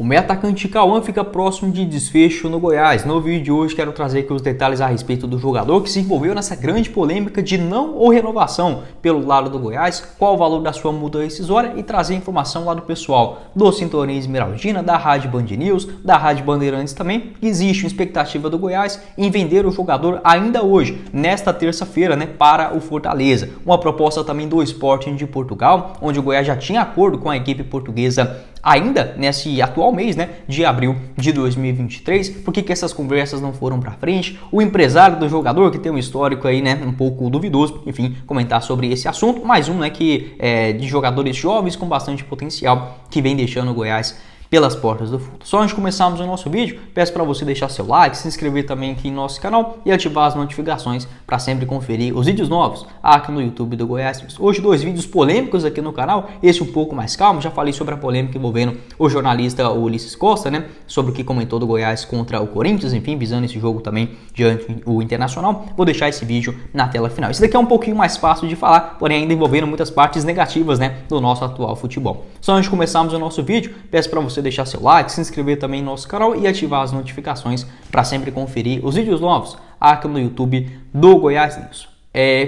O meio atacante Cauã fica próximo de desfecho no Goiás. No vídeo de hoje quero trazer aqui os detalhes a respeito do jogador que se envolveu nessa grande polêmica de não ou renovação pelo lado do Goiás, qual o valor da sua multa rescisória e trazer informação lá do pessoal do Sintonia Esmeraldina, da Rádio Band News, da Rádio Bandeirantes também. Existe uma expectativa do Goiás em vender o jogador ainda hoje, nesta terça-feira, para o Fortaleza. Uma proposta também do Sporting de Portugal, onde o Goiás já tinha acordo com a equipe portuguesa ainda nesse atual mês, de abril de 2023. Por que essas conversas não foram para frente? O empresário do jogador, que tem um histórico aí, um pouco duvidoso, enfim, comentar sobre esse assunto. Mais um, que é de jogadores jovens com bastante potencial que vem deixando o Goiás pelas portas do fundo. Só antes de começarmos o nosso vídeo, peço para você deixar seu like, se inscrever também aqui no nosso canal e ativar as notificações para sempre conferir os vídeos novos aqui no YouTube do Goiás News. Hoje 2 vídeos polêmicos aqui no canal, esse um pouco mais calmo, já falei sobre a polêmica envolvendo o jornalista Ulisses Costa, sobre o que comentou do Goiás contra o Corinthians, enfim, visando esse jogo também diante do Internacional. Vou deixar esse vídeo na tela final. Esse daqui é um pouquinho mais fácil de falar, porém ainda envolvendo muitas partes negativas, do nosso atual futebol. Só antes de começarmos o nosso vídeo, peço para você deixar seu like, se inscrever também no nosso canal e ativar as notificações para sempre conferir os vídeos novos aqui no YouTube do Goiás News.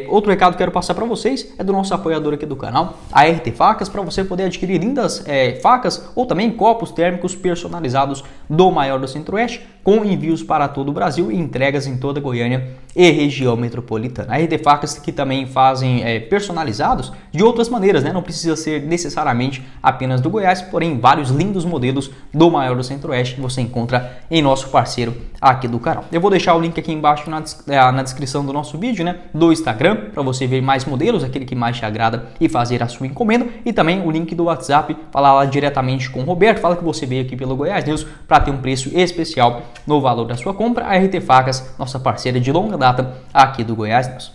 Outro recado que quero passar para vocês é do nosso apoiador aqui do canal, a RT Facas, para você poder adquirir lindas facas ou também copos térmicos personalizados do maior do Centro-Oeste, com envios para todo o Brasil e entregas em toda a Goiânia e região metropolitana. A RT Facas que também fazem personalizados de outras maneiras, não precisa ser necessariamente apenas do Goiás, porém vários lindos modelos do maior do Centro-Oeste que você encontra em nosso parceiro aqui do canal. Eu vou deixar o link aqui embaixo na descrição do nosso vídeo, do Instagram, para você ver mais modelos, aquele que mais te agrada e fazer a sua encomenda, e também o link do WhatsApp, falar lá diretamente com o Roberto, fala que você veio aqui pelo Goiás News para ter um preço especial no valor da sua compra. A RT Facas, nossa parceira de longa data aqui do Goiás News.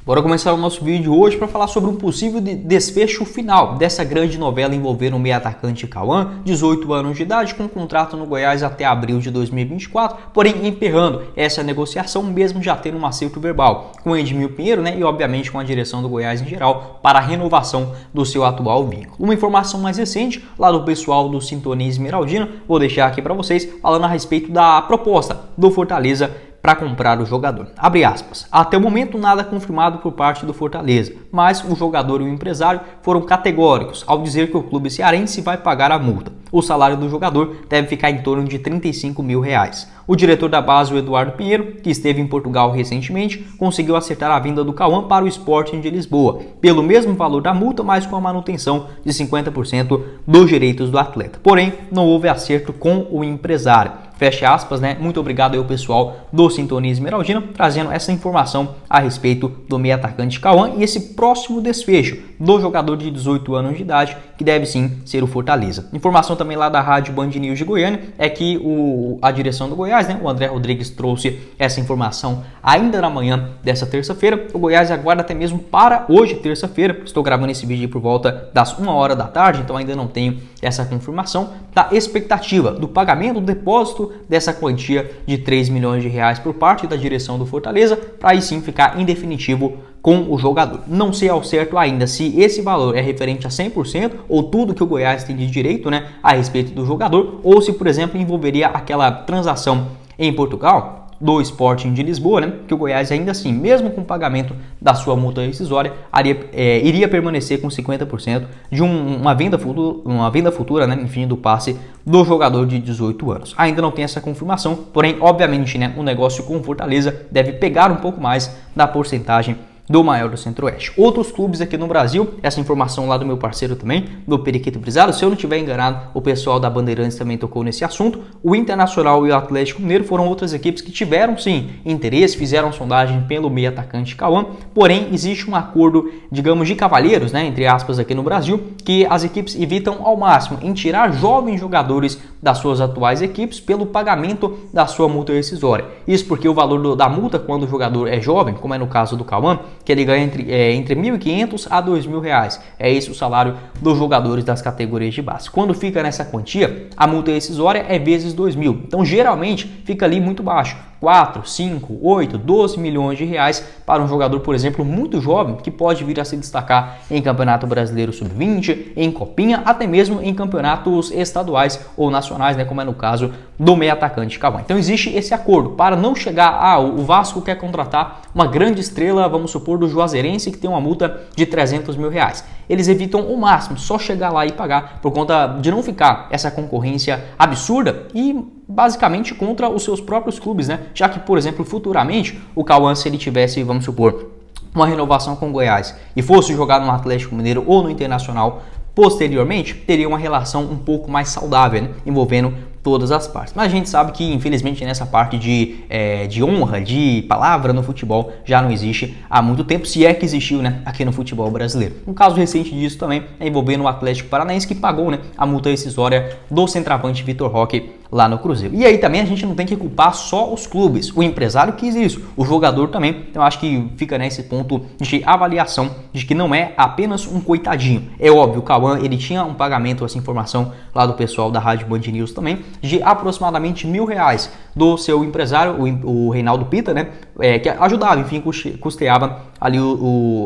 Bora começar o nosso vídeo hoje para falar sobre um possível desfecho final dessa grande novela envolvendo o meio atacante Cauã, 18 anos de idade, com contrato no Goiás até abril de 2024, porém emperrando essa negociação, mesmo já tendo um acerto verbal com o Edmil Pinheiro, e obviamente com a direção do Goiás em geral, para a renovação do seu atual vínculo. Uma informação mais recente, lá do pessoal do Sintonia Esmeraldina, vou deixar aqui para vocês, falando a respeito da proposta do Fortaleza para comprar o jogador. Abre aspas. Até o momento nada confirmado por parte do Fortaleza, mas o jogador e o empresário foram categóricos ao dizer que o clube cearense vai pagar a multa. O salário do jogador deve ficar em torno de R$35 mil. O diretor da base, o Eduardo Pinheiro, que esteve em Portugal recentemente, conseguiu acertar a vinda do Cauã para o Sporting de Lisboa, pelo mesmo valor da multa, mas com a manutenção de 50% dos direitos do atleta. Porém, não houve acerto com o empresário. Fecha aspas, Muito obrigado aí ao pessoal do Sintonia Esmeraldina, trazendo essa informação a respeito do meio atacante Cauã e esse próximo desfecho do jogador de 18 anos de idade, que deve sim ser o Fortaleza. Informação também lá da Rádio Band News de Goiânia é que a direção do Goiás, o André Rodrigues, trouxe essa informação ainda na manhã dessa terça-feira. O Goiás aguarda até mesmo para hoje, terça-feira. Estou gravando esse vídeo por volta das 1 hora da tarde, então ainda não tenho essa confirmação da expectativa do pagamento do depósito dessa quantia de R$3 milhões por parte da direção do Fortaleza, para aí sim ficar em definitivo com o jogador. Não sei ao certo ainda se esse valor é referente a 100% ou tudo que o Goiás tem de direito, a respeito do jogador, ou se, por exemplo, envolveria aquela transação em Portugal do Sporting de Lisboa, que o Goiás ainda assim, mesmo com o pagamento da sua multa rescisória, iria permanecer com 50% de uma venda futura, enfim, do passe do jogador de 18 anos. Ainda não tem essa confirmação, porém, obviamente, o negócio com o Fortaleza deve pegar um pouco mais da porcentagem do maior do Centro-Oeste. Outros clubes aqui no Brasil, essa informação lá do meu parceiro também, do Periquito Brisado, se eu não estiver enganado, o pessoal da Bandeirantes também tocou nesse assunto. O Internacional e o Atlético Mineiro foram outras equipes que tiveram sim interesse, fizeram sondagem pelo meio atacante Cauã, porém existe um acordo, digamos, de cavalheiros, entre aspas, aqui no Brasil, que as equipes evitam ao máximo em tirar jovens jogadores das suas atuais equipes pelo pagamento da sua multa rescisória. Isso porque o valor da multa quando o jogador é jovem, como é no caso do Cauã, que ele ganha entre R$1.500 a R$2.000. É esse o salário dos jogadores das categorias de base. Quando fica nessa quantia, a multa rescisória é vezes 2.000. Então, geralmente, fica ali muito baixo. 4, 5, 8, 12 milhões de reais para um jogador, por exemplo, muito jovem, que pode vir a se destacar em Campeonato Brasileiro Sub-20, em Copinha, até mesmo em campeonatos estaduais ou nacionais, né, como é no caso do meio atacante Cavani. Então existe esse acordo para não chegar, o Vasco quer contratar uma grande estrela, vamos supor, do Juazeirense, que tem uma multa de 300 mil reais. Eles evitam o máximo, só chegar lá e pagar, por conta de não ficar essa concorrência absurda e basicamente contra os seus próprios clubes, né? Já que, por exemplo, futuramente o Cauã, se ele tivesse, vamos supor, uma renovação com o Goiás e fosse jogar no Atlético Mineiro ou no Internacional, posteriormente teria uma relação um pouco mais saudável, né? Envolvendo todas as partes. Mas a gente sabe que, infelizmente, nessa parte de honra, de palavra no futebol, já não existe há muito tempo, se é que existiu, né, aqui no futebol brasileiro. Um caso recente disso também é envolvendo o Atlético Paranaense, que pagou, né, a multa rescisória do centroavante Vitor Roque lá no Cruzeiro. E aí também a gente não tem que culpar só os clubes, o empresário quis isso, o jogador também. Então acho que fica nesse ponto de avaliação de que não é apenas um coitadinho. É óbvio, o Cauã, ele tinha um pagamento, essa informação lá do pessoal da Rádio Band News também, de aproximadamente R$1.000 do seu empresário, o Reinaldo Pita, né, que ajudava, enfim, custeava ali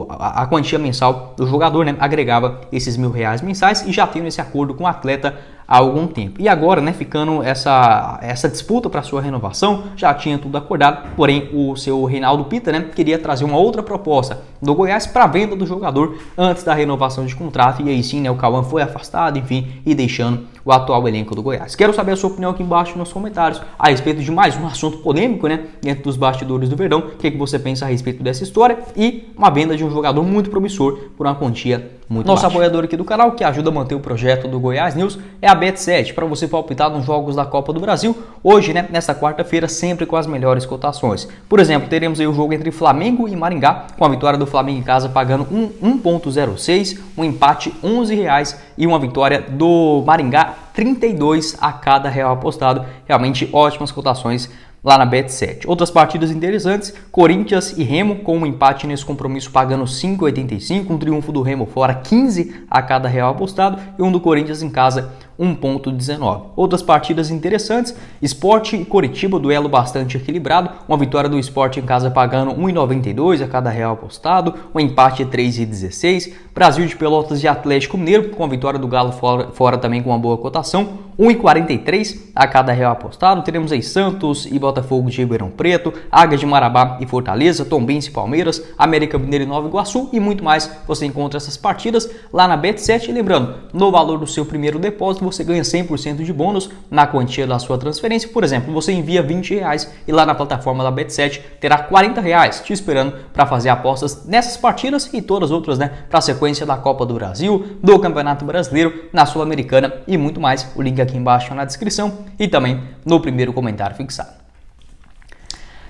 a quantia mensal do jogador, né, agregava esses R$1.000 mensais e já tendo esse acordo com o atleta há algum tempo. E agora, né, ficando essa disputa para sua renovação, já tinha tudo acordado, porém o seu Reinaldo Pita, né, queria trazer uma outra proposta do Goiás para venda do jogador antes da renovação de contrato, e aí sim, né, o Cauã foi afastado, enfim, e deixando o atual elenco do Goiás. Quero saber a sua opinião aqui embaixo nos comentários a respeito de mais um assunto polêmico, né, dentro dos bastidores do Verdão. O que você pensa a respeito dessa história e uma venda de um jogador muito promissor por uma quantia muito baixa. Nosso apoiador aqui do canal, que ajuda a manter o projeto do Goiás News, é a Bet7, para você palpitar nos jogos da Copa do Brasil, hoje, né, nesta quarta-feira, sempre com as melhores cotações. Por exemplo, teremos aí o jogo entre Flamengo e Maringá, com a vitória do Flamengo em casa pagando 1,06, um empate R$11 e uma vitória do Maringá 32 a cada real apostado. Realmente ótimas cotações lá na Bet7. Outras partidas interessantes, Corinthians e Remo, com um empate nesse compromisso pagando 5,85, um triunfo do Remo fora 15 a cada real apostado e um do Corinthians em casa 1,19. Outras partidas interessantes, Sport e Coritiba, duelo bastante equilibrado, uma vitória do Sport em casa pagando 1,92 a cada real apostado, um empate 3,16, Brasil de Pelotas e Atlético Mineiro, com a vitória do Galo fora também com uma boa cotação, 1,43 a cada real apostado. Teremos aí Santos e Botafogo de Ribeirão Preto, Águias de Marabá e Fortaleza, Tombense e Palmeiras, América Mineiro e Nova Iguaçu e muito mais. Você encontra essas partidas lá na Bet7. E lembrando, no valor do seu primeiro depósito você ganha 100% de bônus na quantia da sua transferência. Por exemplo, você envia R$20 e lá na plataforma da Bet7 terá R$40 te esperando para fazer apostas nessas partidas e todas as outras, né, para a sequência da Copa do Brasil, do Campeonato Brasileiro, na Sul-Americana e muito mais. O link aqui embaixo na descrição e também no primeiro comentário fixado.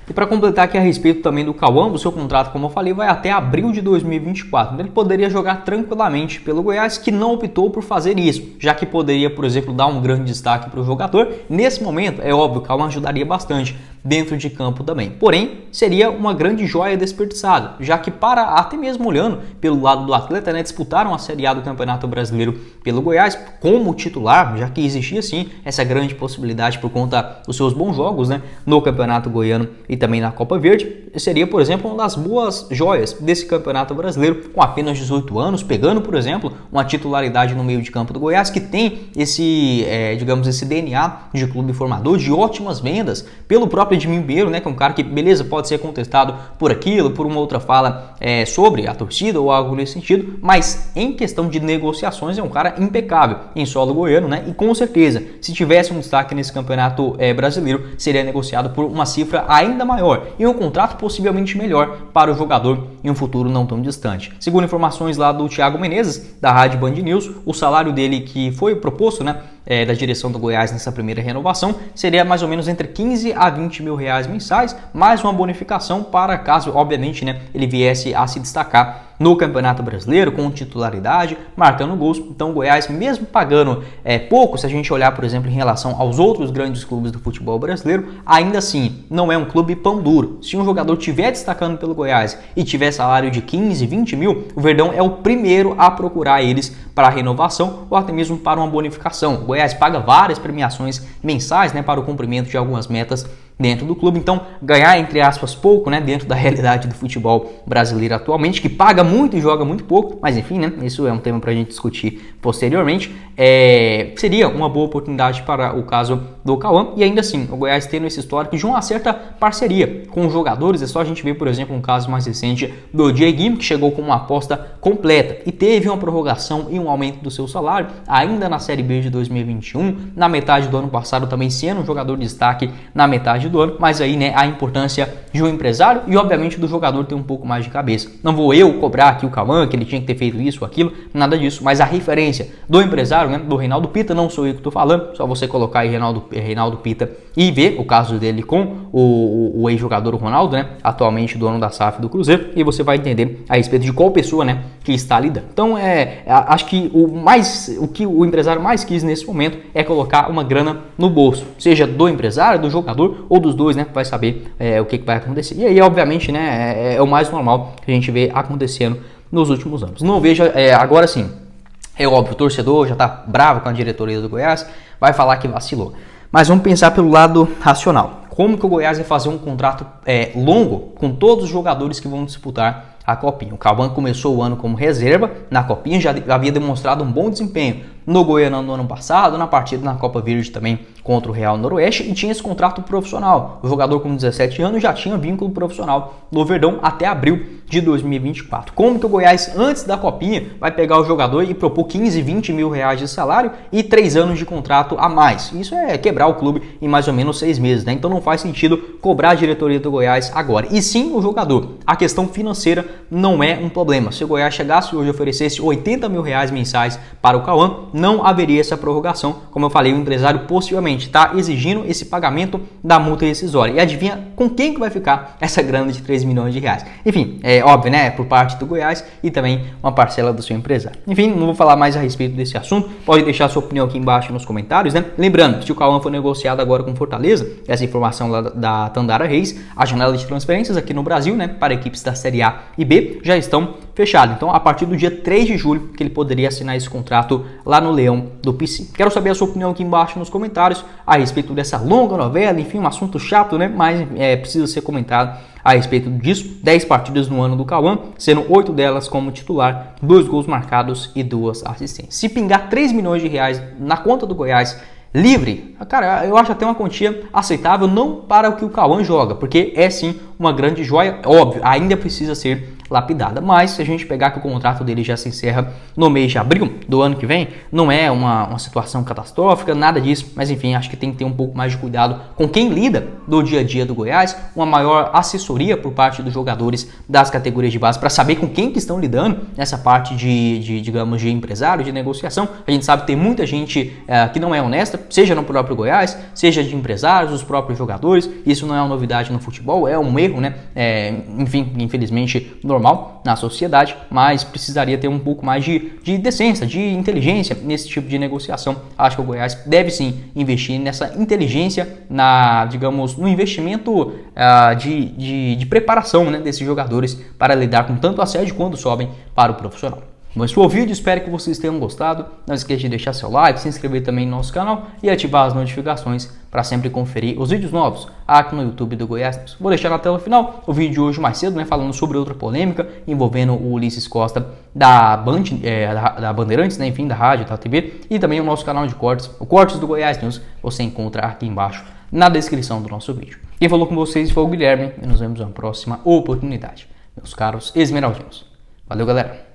E para completar aqui a respeito também do Cauã, o seu contrato, como eu falei, vai até abril de 2024. Ele poderia jogar tranquilamente pelo Goiás, que não optou por fazer isso, já que poderia, por exemplo, dar um grande destaque para o jogador. Nesse momento, é óbvio, o Cauã ajudaria bastante dentro de campo também. Porém, seria uma grande joia desperdiçada, já que até mesmo olhando pelo lado do atleta, né, disputaram a Série A do Campeonato Brasileiro pelo Goiás como titular, já que existia sim essa grande possibilidade por conta dos seus bons jogos, né, no Campeonato Goiano e também na Copa Verde. Seria, por exemplo, uma das boas joias desse Campeonato Brasileiro, com apenas 18 anos, pegando, por exemplo, uma titularidade no meio de campo do Goiás, que tem esse, digamos, esse DNA de clube formador, de ótimas vendas, pelo próprio Edminho Pinheiro, né, que é um cara que, beleza, pode ser contestado por aquilo, por uma outra fala sobre a torcida ou algo nesse sentido, mas em questão de negociações é um cara impecável em solo goiano, né, e com certeza, se tivesse um destaque nesse Campeonato Brasileiro, seria negociado por uma cifra ainda maior e um contrato possivelmente melhor para o jogador em um futuro não tão distante. Segundo informações lá do Thiago Menezes, da Rádio Band News, o salário dele que foi proposto, né, da direção do Goiás nessa primeira renovação seria mais ou menos entre 15 a 20 mil reais mensais, mais uma bonificação para caso, obviamente, né, ele viesse a se destacar no Campeonato Brasileiro com titularidade, marcando gols. Então o Goiás, mesmo pagando pouco, se a gente olhar, por exemplo, em relação aos outros grandes clubes do futebol brasileiro, ainda assim não é um clube pão duro. Se um jogador estiver destacando pelo Goiás e tiver salário de 15, 20 mil, o Verdão é o primeiro a procurar eles para a renovação ou até mesmo para uma bonificação. O Goiás paga várias premiações mensais, né, para o cumprimento de algumas metas dentro do clube. Então, ganhar, entre aspas, pouco, né, dentro da realidade do futebol brasileiro atualmente, que paga muito e joga muito pouco, mas enfim, né, isso é um tema para a gente discutir posteriormente, seria uma boa oportunidade para o caso do Cauã, e ainda assim, o Goiás tendo esse histórico de uma certa parceria com os jogadores. É só a gente ver, por exemplo, um caso mais recente do Dieguinho, que chegou com uma aposta completa e teve uma prorrogação e um aumento do seu salário, ainda na Série B de 2021, na metade do ano passado também sendo um jogador de destaque na metade do ano, mas aí, né, a importância de um empresário e obviamente do jogador ter um pouco mais de cabeça. Não vou eu cobrar aqui o Cauã, que ele tinha que ter feito isso ou aquilo, nada disso, mas a referência do empresário, né, do Reinaldo Pita, não sou eu que estou falando, só você colocar aí Reinaldo Pita e ver o caso dele com o ex-jogador Ronaldo, né, atualmente dono da SAF do Cruzeiro, e você vai entender a respeito de qual pessoa, né, que está lidando. Então, acho que o que o empresário mais quis nesse momento é colocar uma grana no bolso, seja do empresário, do jogador ou dos dois, né, vai saber o que vai acontecer. E aí, obviamente, né, é o mais normal que a gente vê acontecendo nos últimos anos. Não vejo, agora sim, é óbvio, o torcedor já está bravo com a diretoria do Goiás, vai falar que vacilou. Mas vamos pensar pelo lado racional. Como que o Goiás vai fazer um contrato longo com todos os jogadores que vão disputar a Copinha? O Cauã começou o ano como reserva na Copinha, já havia demonstrado um bom desempenho no Goianão no ano passado, na partida na Copa Verde também contra o Real Noroeste, e tinha esse contrato profissional. O jogador com 17 anos já tinha vínculo profissional no Verdão até abril de 2024. Como que o Goiás, antes da Copinha, vai pegar o jogador e propor 15, 20 mil reais de salário e 3 anos de contrato a mais? Isso é quebrar o clube em mais ou menos 6 meses, né? Então não faz sentido cobrar a diretoria do Goiás agora. E sim o jogador. A questão financeira não é um problema. Se o Goiás chegasse hoje e oferecesse 80 mil reais mensais para o Cauã, não haveria essa prorrogação. Como eu falei, o empresário possivelmente está exigindo esse pagamento da multa rescisória. E adivinha com quem que vai ficar essa grana de 3 milhões de reais? Enfim, é óbvio, né? Por parte do Goiás e também uma parcela do seu empresário. Enfim, não vou falar mais a respeito desse assunto. Pode deixar sua opinião aqui embaixo nos comentários, né? Lembrando, se o Cauã for negociado agora com Fortaleza, essa informação lá da Tandara Reis, a janela de transferências aqui no Brasil, né, para equipes da Série A e B, já estão fechadas. Então, a partir do dia 3 de julho, que ele poderia assinar esse contrato lá no Leão do PC. Quero saber a sua opinião aqui embaixo nos comentários a respeito dessa longa novela, enfim, um assunto chato, né, mas precisa ser comentado a respeito disso. 10 partidas no ano do Cauã, sendo 8 delas como titular, 2 gols marcados e 2 assistências. Se pingar 3 milhões de reais na conta do Goiás livre, cara, eu acho até uma quantia aceitável, não para o que o Cauã joga, porque é sim uma grande joia, óbvio, ainda precisa ser lapidada, mas se a gente pegar que o contrato dele já se encerra no mês de abril do ano que vem, não é uma situação catastrófica, nada disso, mas enfim, acho que tem que ter um pouco mais de cuidado com quem lida do dia a dia do Goiás, uma maior assessoria por parte dos jogadores das categorias de base para saber com quem que estão lidando nessa parte digamos, de empresário, de negociação. A gente sabe que tem muita gente que não é honesta, seja no próprio Goiás, seja de empresários, os próprios jogadores. Isso não é uma novidade no futebol, é um erro, né? Enfim, infelizmente normal na sociedade, mas precisaria ter um pouco mais de decência, de inteligência nesse tipo de negociação. Acho que o Goiás deve sim investir nessa inteligência, digamos, no investimento de preparação, né, desses jogadores para lidar com tanto assédio quando sobem para o profissional. Bom, esse foi o vídeo, espero que vocês tenham gostado. Não esqueça de deixar seu like, se inscrever também no nosso canal e ativar as notificações para sempre conferir os vídeos novos aqui no YouTube do Goiás News. Vou deixar na tela final o vídeo de hoje mais cedo, né, falando sobre outra polêmica envolvendo o Ulisses Costa da Bandeirantes, né, enfim, da rádio, da TV, e também o nosso canal de cortes, o Cortes do Goiás News, você encontra aqui embaixo na descrição do nosso vídeo. Quem falou com vocês foi o Guilherme e nos vemos na próxima oportunidade, meus caros esmeraldinos. Valeu, galera!